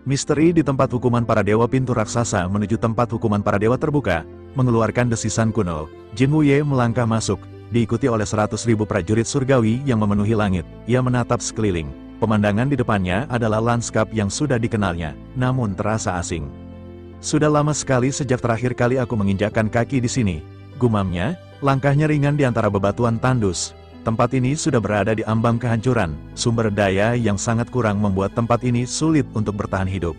Misteri di tempat hukuman para dewa. Pintu raksasa menuju tempat hukuman para dewa terbuka, mengeluarkan desisan kuno. Jin Wuye melangkah masuk, diikuti oleh 100.000 prajurit surgawi yang memenuhi langit. Ia menatap sekeliling. Pemandangan di depannya adalah lanskap yang sudah dikenalnya, namun terasa asing. Sudah lama sekali sejak terakhir kali aku menginjakkan kaki di sini, gumamnya. Langkahnya ringan di antara bebatuan tandus. Tempat ini sudah berada di ambang kehancuran. Sumber daya yang sangat kurang membuat tempat ini sulit untuk bertahan hidup.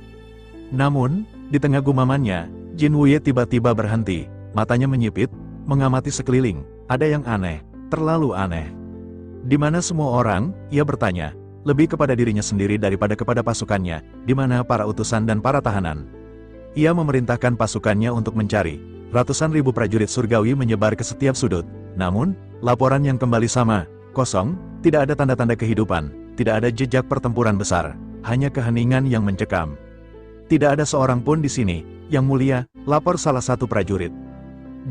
Namun, di tengah gumamannya, Jin Wuye tiba-tiba berhenti. Matanya menyipit, mengamati sekeliling. Ada yang aneh, terlalu aneh. Di mana semua orang? Ia bertanya. Lebih kepada dirinya sendiri daripada kepada pasukannya. Di mana para utusan dan para tahanan? Ia memerintahkan pasukannya untuk mencari. Ratusan ribu prajurit surgawi menyebar ke setiap sudut. Namun, laporan yang kembali sama, kosong, tidak ada tanda-tanda kehidupan, tidak ada jejak pertempuran besar, hanya keheningan yang mencekam. Tidak ada seorang pun di sini, Yang Mulia, lapor salah satu prajurit.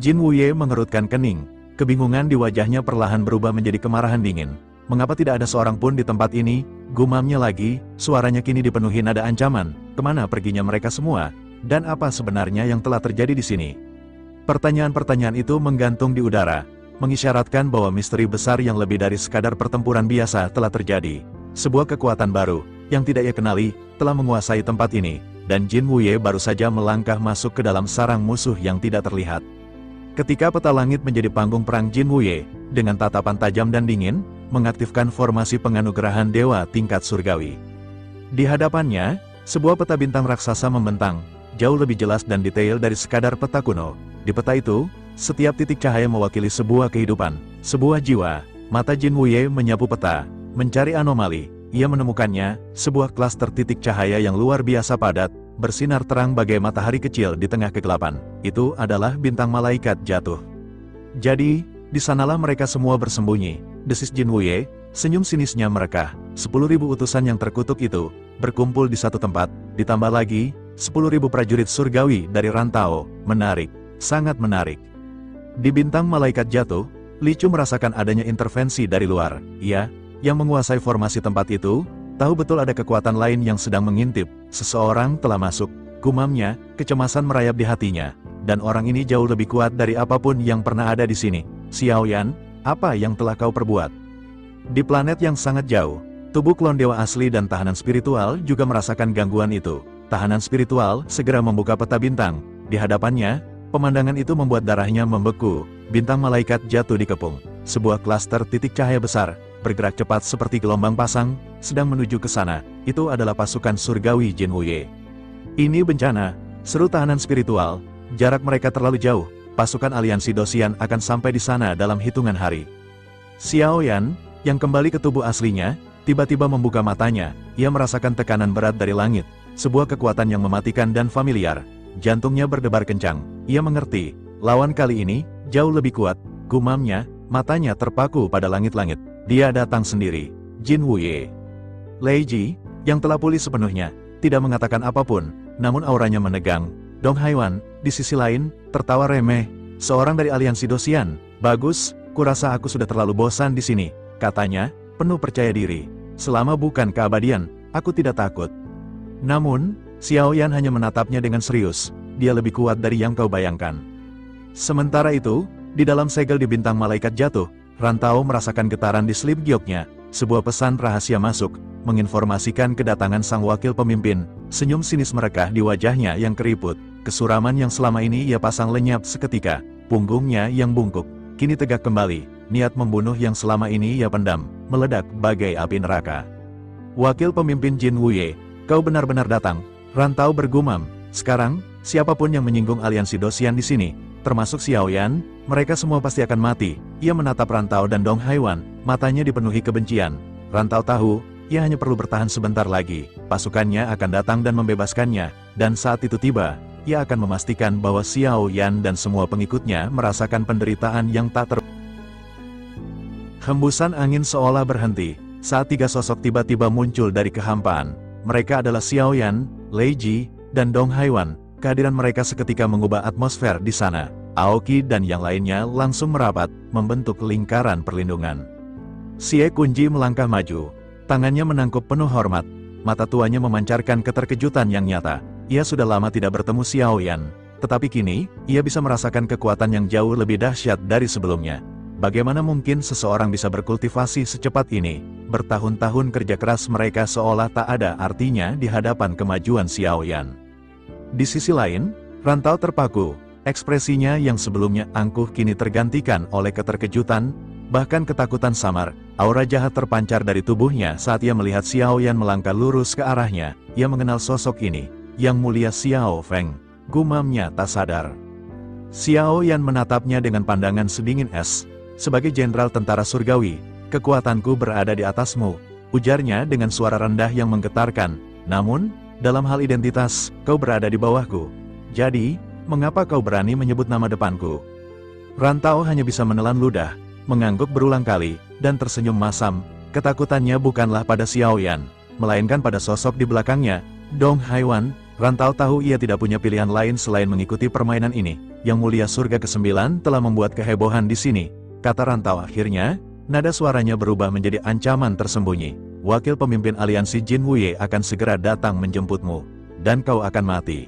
Jin Wuye mengerutkan kening. Kebingungan di wajahnya perlahan berubah menjadi kemarahan dingin. Mengapa tidak ada seorang pun di tempat ini? Gumamnya lagi, suaranya kini dipenuhi nada ancaman. Kemana perginya mereka semua? Dan apa sebenarnya yang telah terjadi di sini? Pertanyaan-pertanyaan itu menggantung di udara, mengisyaratkan bahwa misteri besar yang lebih dari sekadar pertempuran biasa telah terjadi. Sebuah kekuatan baru, yang tidak ia kenali, telah menguasai tempat ini, dan Jin Wuye baru saja melangkah masuk ke dalam sarang musuh yang tidak terlihat. Ketika peta langit menjadi panggung perang, Jin Wuye, dengan tatapan tajam dan dingin, mengaktifkan formasi penganugerahan dewa tingkat surgawi. Di hadapannya, sebuah peta bintang raksasa membentang, jauh lebih jelas dan detail dari sekadar peta kuno. Di peta itu, setiap titik cahaya mewakili sebuah kehidupan, sebuah jiwa. Mata Jin Wuye menyapu peta, mencari anomali. Ia menemukannya, sebuah klaster titik cahaya yang luar biasa padat, bersinar terang bagai matahari kecil di tengah kegelapan. Itu adalah bintang malaikat jatuh. Jadi, di sanalah mereka semua bersembunyi, desis Jin Wuye. Senyum sinisnya merekah. 10.000 utusan yang terkutuk itu, berkumpul di satu tempat, ditambah lagi, 10.000 prajurit surgawi dari Rantau. Menarik. Sangat menarik. Di bintang malaikat jatuh, Li Chu merasakan adanya intervensi dari luar. Ia, yang menguasai formasi tempat itu, tahu betul ada kekuatan lain yang sedang mengintip. Seseorang telah masuk. Gumamnya, kecemasan merayap di hatinya. Dan orang ini jauh lebih kuat dari apapun yang pernah ada di sini. Xiaoyan, apa yang telah kau perbuat? Di planet yang sangat jauh, tubuh klon dewa asli dan tahanan spiritual juga merasakan gangguan itu. Tahanan spiritual segera membuka peta bintang. Di hadapannya, pemandangan itu membuat darahnya membeku. Bintang malaikat jatuh dikepung. Sebuah klaster titik cahaya besar, bergerak cepat seperti gelombang pasang, sedang menuju ke sana. Itu adalah pasukan surgawi Jin Wuye. Ini bencana, seru tahanan spiritual. Jarak mereka terlalu jauh. Pasukan aliansi Dosian akan sampai di sana dalam hitungan hari. Xiaoyan, yang kembali ke tubuh aslinya, tiba-tiba membuka matanya. Ia merasakan tekanan berat dari langit. Sebuah kekuatan yang mematikan dan familiar. Jantungnya berdebar kencang. Ia mengerti, lawan kali ini, jauh lebih kuat. Gumamnya, matanya terpaku pada langit-langit. Dia datang sendiri. Jin Wuye. Lei Ji, yang telah pulih sepenuhnya, tidak mengatakan apapun, namun auranya menegang. Dong Haiwan, di sisi lain, tertawa remeh. Seorang dari aliansi Dosian. Bagus, kurasa aku sudah terlalu bosan di sini, katanya, penuh percaya diri. Selama bukan keabadian, aku tidak takut. Namun, Xiaoyan hanya menatapnya dengan serius. Dia lebih kuat dari yang kau bayangkan. Sementara itu, di dalam segel di bintang malaikat jatuh, Rantau merasakan getaran di slip gioknya. Sebuah pesan rahasia masuk, menginformasikan kedatangan sang wakil pemimpin. Senyum sinis merekah di wajahnya yang keriput. Kesuraman yang selama ini ia pasang lenyap seketika. Punggungnya yang bungkuk, kini tegak kembali. Niat membunuh yang selama ini ia pendam, meledak bagai api neraka. Wakil pemimpin Jin Wuye, kau benar-benar datang. Rantau bergumam. Sekarang, siapapun yang menyinggung aliansi Dosian di sini, termasuk Xiaoyan, mereka semua pasti akan mati. Ia menatap Rantau dan Dong Haiwan, matanya dipenuhi kebencian. Rantau tahu, ia hanya perlu bertahan sebentar lagi. Pasukannya akan datang dan membebaskannya, dan saat itu tiba, ia akan memastikan bahwa Xiaoyan dan semua pengikutnya merasakan penderitaan yang tak Hembusan angin seolah berhenti, saat tiga sosok tiba-tiba muncul dari kehampaan. Mereka adalah Xiaoyan, Lei Ji, dan Dong Haiwan. Kehadiran mereka seketika mengubah atmosfer di sana. Aoki dan yang lainnya langsung merapat, membentuk lingkaran perlindungan. Xie Kunji melangkah maju. Tangannya menangkup penuh hormat. Mata tuanya memancarkan keterkejutan yang nyata. Ia sudah lama tidak bertemu Xiaoyan. Tetapi kini, ia bisa merasakan kekuatan yang jauh lebih dahsyat dari sebelumnya. Bagaimana mungkin seseorang bisa berkultivasi secepat ini? Bertahun-tahun kerja keras mereka seolah tak ada artinya di hadapan kemajuan Xiaoyan. Di sisi lain, Rantau terpaku. Ekspresinya yang sebelumnya angkuh kini tergantikan oleh keterkejutan, bahkan ketakutan samar. Aura jahat terpancar dari tubuhnya saat ia melihat Xiaoyan melangkah lurus ke arahnya. Ia mengenal sosok ini, Yang Mulia Xiao Feng. Gumamnya tak sadar. Xiaoyan menatapnya dengan pandangan sedingin es. Sebagai jenderal tentara surgawi, kekuatanku berada di atasmu, ujarnya dengan suara rendah yang menggetarkan. Namun, dalam hal identitas, kau berada di bawahku. Jadi, mengapa kau berani menyebut nama depanku? Rantau hanya bisa menelan ludah, mengangguk berulang kali, dan tersenyum masam. Ketakutannya bukanlah pada Xiaoyan, melainkan pada sosok di belakangnya, Dong Haiwan. Rantau tahu ia tidak punya pilihan lain selain mengikuti permainan ini. Yang Mulia Surga ke-9 telah membuat kehebohan di sini, kata Rantau akhirnya. Nada suaranya berubah menjadi ancaman tersembunyi. Wakil pemimpin aliansi Jin Wuye akan segera datang menjemputmu, dan kau akan mati.